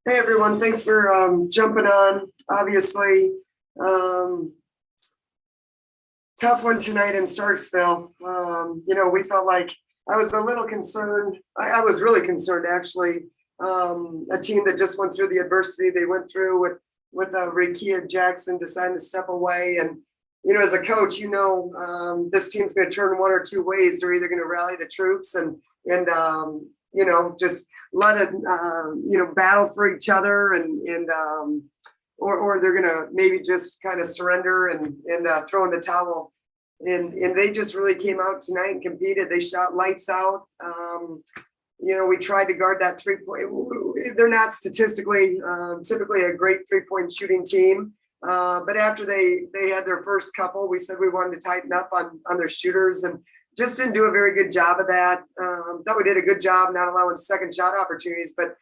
Hey everyone, thanks for jumping on. Obviously, um, tough one tonight in Starksville. We felt like I was a little concerned. I was really concerned actually. A team that just went through the adversity they went through with Rakia Jackson deciding to step away, and as a coach, this team's going to turn one or two ways. They're either going to rally the troops and just let it battle for each other or they're gonna maybe just kind of surrender and throw in the towel. And they just really came out tonight and competed. They shot lights out. We tried to guard that 3-point. They're not statistically typically a great 3-point shooting team. But after they had their first couple, we said we wanted to tighten up on their shooters and just didn't do a very good job of that. Thought we did a good job not allowing second shot opportunities, but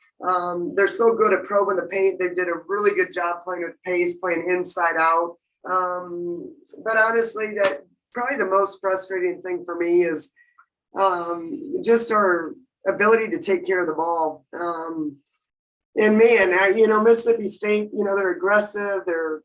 they're so good at probing the paint. They did a really good job playing with pace, playing inside out. But honestly, that probably the most frustrating thing for me is just our ability to take care of the ball. And man, Mississippi State, they're aggressive, they're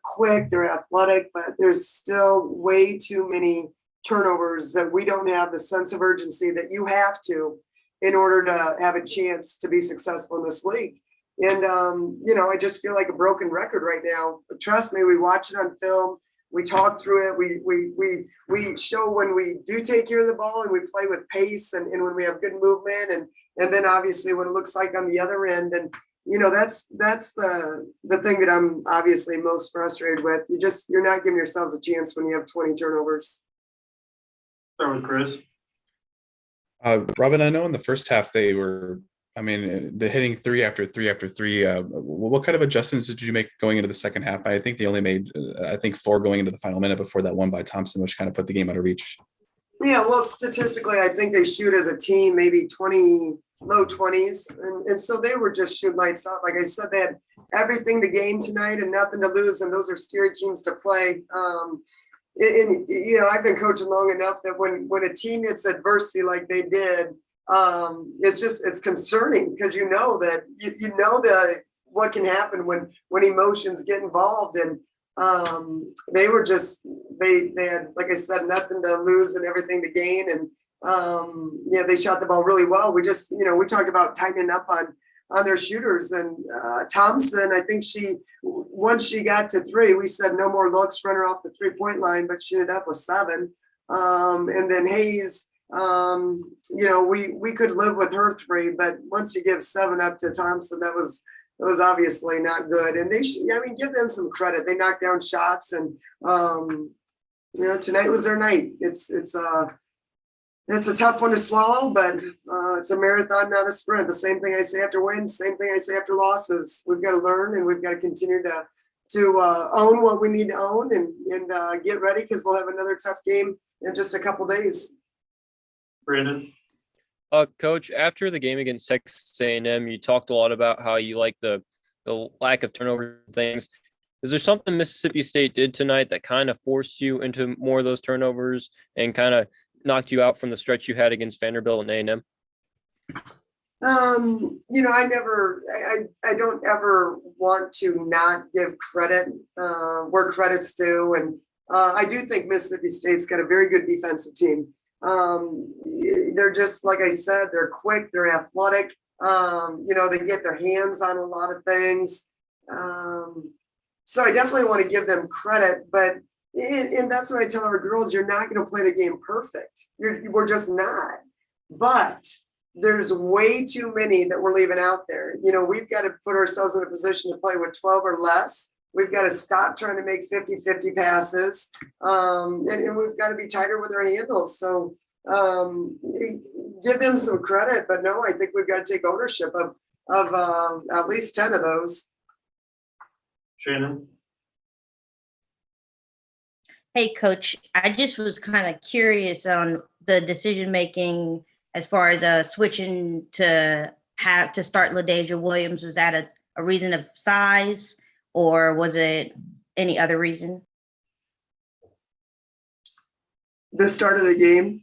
quick, they're athletic, but there's still way too many turnovers that we don't have the sense of urgency that you have to in order to have a chance to be successful in this league. And I just feel like a broken record right now. But trust me, we watch it on film, we talk through it, we show when we do take care of the ball and we play with pace and when we have good movement and then obviously what it looks like on the other end. And that's the thing that I'm obviously most frustrated with. You're not giving yourselves a chance when you have 20 turnovers. Start with Chris. Robin, I know in the first half they're hitting three after three after three. What kind of adjustments did you make going into the second half? I think they only made, 4 going into the final minute before that one by Thompson, which kind of put the game out of reach. Yeah, well, statistically, I think they shoot as a team maybe 20, low 20s. And so they were just shooting lights out. Like I said, they had everything to gain tonight and nothing to lose. And those are scary teams to play. I've been coaching long enough that when a team hits adversity like they did, it's concerning because what can happen when emotions get involved. And they had, like I said, nothing to lose and everything to gain. And they shot the ball really well. We just, we talked about tightening up on their shooters. And Thompson, I think once she got to 3, we said no more looks, run her off the 3-point line, but she ended up with 7. And then Hayes, we could live with her 3, but once you give 7 up to Thompson, that was obviously not good. And give them some credit. They knocked down shots, and tonight was their night. It's a tough one to swallow, but it's a marathon, not a sprint. The same thing I say after wins, same thing I say after losses. We've got to learn, and we've got to continue to own what we need to own and get ready because we'll have another tough game in just a couple days. Brandon. Coach, after the game against Texas A&M, you talked a lot about how you like the lack of turnover things. Is there something Mississippi State did tonight that kind of forced you into more of those turnovers and kind of knocked you out from the stretch you had against Vanderbilt and A&M? I don't ever want to not give credit where credit's due. And I do think Mississippi State's got a very good defensive team. They're just, like I said, they're quick, they're athletic. They get their hands on a lot of things. So I definitely want to give them credit, but and that's what I tell our girls, you're not going to play the game perfect. We're just not. But there's way too many that we're leaving out there. We've got to put ourselves in a position to play with 12 or less. We've got to stop trying to make 50-50 passes. And we've got to be tighter with our handles. So give them some credit. But no, I think we've got to take ownership of at least 10 of those. Shannon. Hey, Coach, I just was kind of curious on the decision making as far as switching to start LaDasia Williams. Was that a reason of size, or was it any other reason? The start of the game.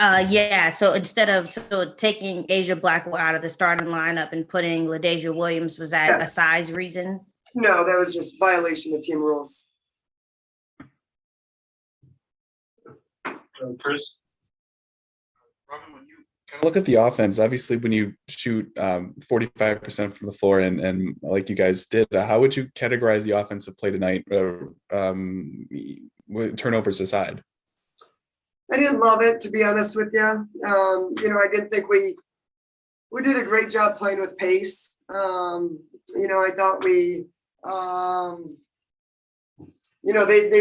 Yeah, so instead of taking Asia Blackwell out of the starting lineup and putting LaDasia Williams, was that Yeah. a size reason? No, that was just violation of team rules. Chris, Robin, when you kind of look at the offense, obviously when you shoot 45% from the floor and like you guys did, how would you categorize the offensive play tonight, with turnovers aside? I didn't love it, to be honest with you. I didn't think we did a great job playing with pace. I thought they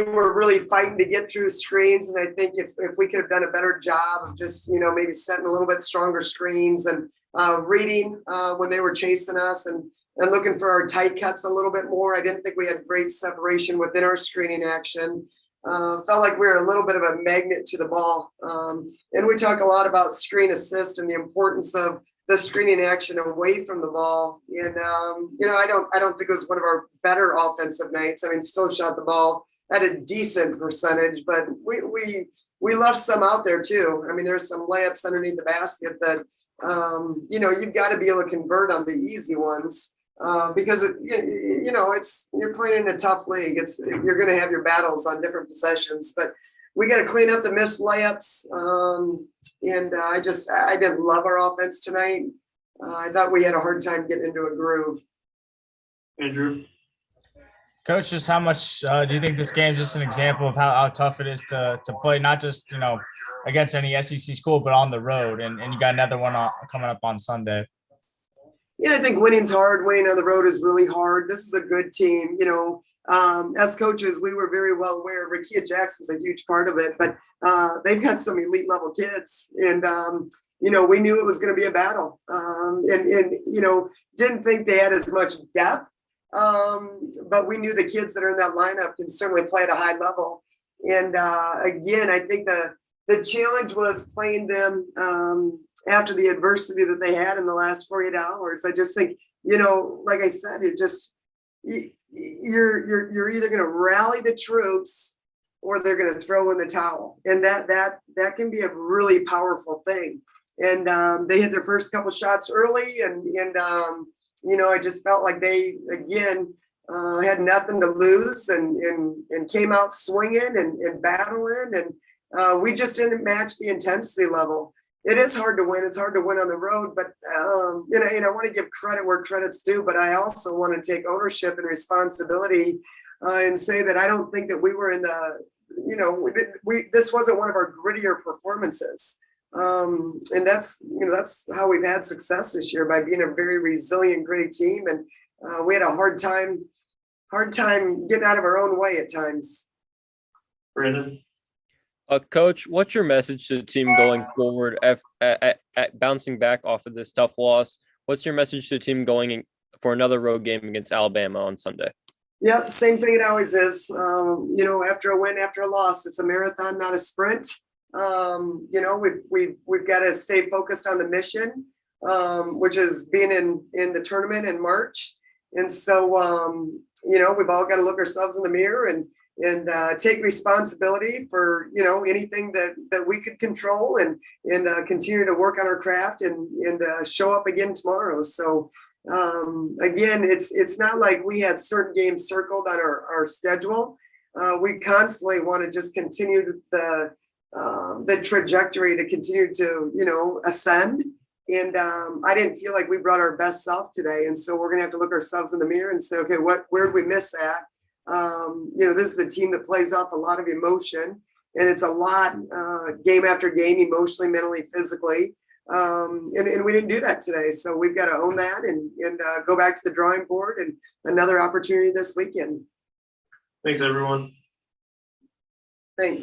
were really fighting to get through screens. And I think if we could have done a better job of just, maybe setting a little bit stronger screens and reading when they were chasing us and looking for our tight cuts a little bit more. I didn't think we had great separation within our screening action. Felt like we were a little bit of a magnet to the ball. And we talk a lot about screen assist and the importance of the screening action away from the ball. And, I don't think it was one of our better offensive nights. I mean, still shot the ball at a decent percentage, but we left some out there too. I mean, there's some layups underneath the basket that, you've got to be able to convert on the easy ones. Because you're playing in a tough league. You're going to have your battles on different possessions, but we got to clean up the missed layups. I didn't love our offense tonight. I thought we had a hard time getting into a groove. Andrew, Coach, just how much do you think this game is just an example of how tough it is to play, not just against any SEC school, but on the road, and you got another one coming up on Sunday. Yeah, I think winning's hard. Winning on the road is really hard. This is a good team. As coaches, we were very well aware Rakia Jackson's a huge part of it, but they've got some elite level kids. And, we knew it was going to be a battle. Didn't think they had as much depth. But we knew the kids that are in that lineup can certainly play at a high level. And again, I think the challenge was playing them after the adversity that they had in the last 48 hours. I just think, like I said, you're either going to rally the troops or they're going to throw in the towel. And that can be a really powerful thing. And they hit their first couple shots early and I just felt like they, again, had nothing to lose and came out swinging and battling. And we just didn't match the intensity level. It is hard to win. It's hard to win on the road, but I want to give credit where credit's due, but I also want to take ownership and responsibility and say that I don't think that we were in this wasn't one of our grittier performances. And that's how we've had success this year, by being a very resilient, gritty team. And we had a hard time getting out of our own way at times. Brandon, Coach, what's your message to the team going forward at bouncing back off of this tough loss? What's your message to the team going for another road game against Alabama on Sunday? Yep, same thing it always is. After a win, after a loss, it's a marathon, not a sprint. We've got to stay focused on the mission, which is being in the tournament in March. And so, we've all got to look ourselves in the mirror and take responsibility for, anything that we could control and continue to work on our craft and show up again tomorrow. So, again, it's not like we had certain games circled on our schedule. We constantly want to just continue the trajectory to continue to, ascend. And I didn't feel like we brought our best self today. And so we're going to have to look ourselves in the mirror and say, okay, where did we miss at? This is a team that plays off a lot of emotion, and it's a lot game after game, emotionally, mentally, physically. And we didn't do that today. So we've got to own that and go back to the drawing board and another opportunity this weekend. thanks everyone. Thanks.